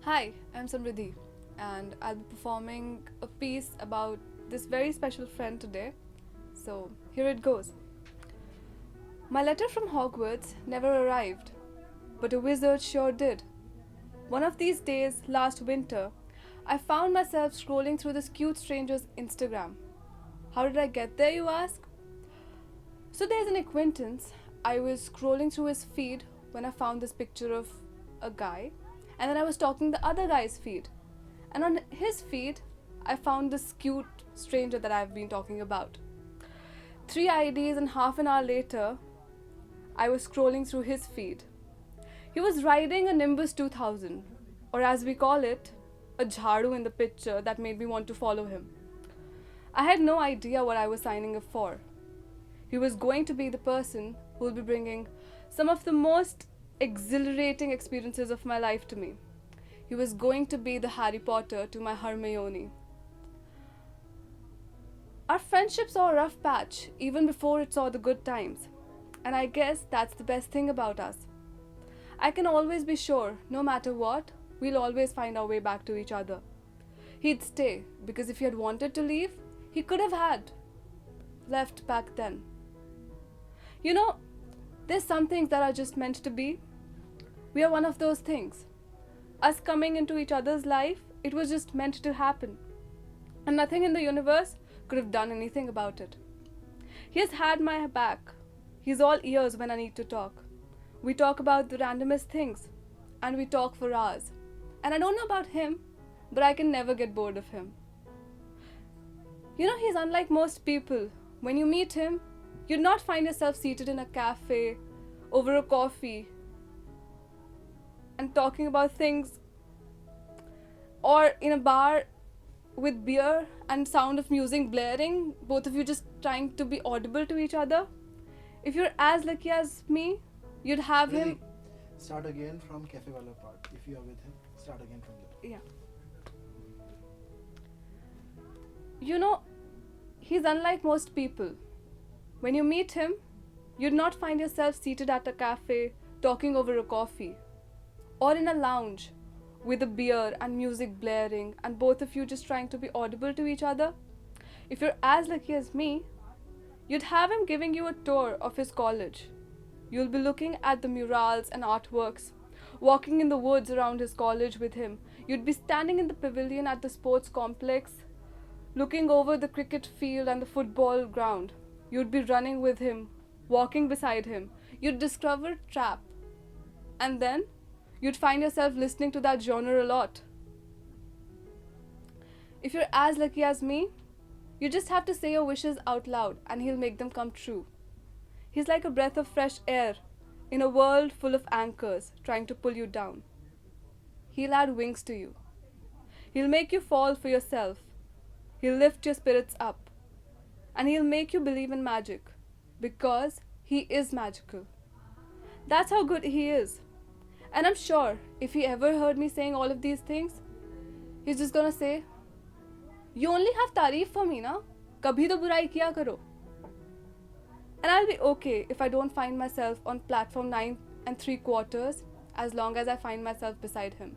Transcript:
Hi, I'm Samriddhi, and I'll be performing a piece about this very special friend today. So, here it goes. My letter from Hogwarts never arrived, but a wizard sure did. One of these days last winter, I found myself scrolling through this cute stranger's Instagram. How did I get there, you ask? So, there's an acquaintance. I was scrolling through his feed when I found this picture of a guy, and then I was stalking the other guy's feed. And on his feed, I found this cute stranger that I've been talking about. 3 IDs and half an hour later, I was scrolling through his feed. He was riding a Nimbus 2000, or as we call it, a jharu in the picture that made me want to follow him. I had no idea what I was signing up for. He was going to be the person who will be bringing some of the most exhilarating experiences of my life to me. He was going to be the Harry Potter to my Hermione. Our friendship saw a rough patch even before it saw the good times. And I guess that's the best thing about us. I can always be sure, no matter what, we'll always find our way back to each other. He'd stay because if he had wanted to leave, he could have had left back then. You know, there's some things that are just meant to be. We are one of those things. Us coming into each other's life, it was just meant to happen. And nothing in the universe could have done anything about it. He has had my back. He's all ears when I need to talk. We talk about the randomest things, and we talk for hours. And I don't know about him, but I can never get bored of him. You know, he's unlike most people. When you meet him, you'd not find yourself seated in a cafe over a coffee and talking about things, or in a bar with beer and sound of music blaring, both of you just trying to be audible to each other. If you're as lucky as me, you'd have him. Start again from Cafe Wala part. If you are with him, start again from there. Yeah. You know, he's unlike most people. When you meet him, you'd not find yourself seated at a cafe talking over a coffee, or in a lounge with a beer and music blaring and both of you just trying to be audible to each other. If you're as lucky as me, you'd have him giving you a tour of his college. You'll be looking at the murals and artworks, walking in the woods around his college with him. You'd be standing in the pavilion at the sports complex, looking over the cricket field and the football ground. You'd be running with him, walking beside him. You'd discover trap. And then you'd find yourself listening to that genre a lot. If you're as lucky as me, you just have to say your wishes out loud and he'll make them come true. He's like a breath of fresh air in a world full of anchors trying to pull you down. He'll add wings to you. He'll make you fall for yourself. He'll lift your spirits up. And he'll make you believe in magic because he is magical. That's how good he is. And I'm sure if he ever heard me saying all of these things, he's just gonna say, "You only have tareef for me, na? Kabhi to burai kiya karo." And I'll be okay if I don't find myself on platform 9 3/4 as long as I find myself beside him.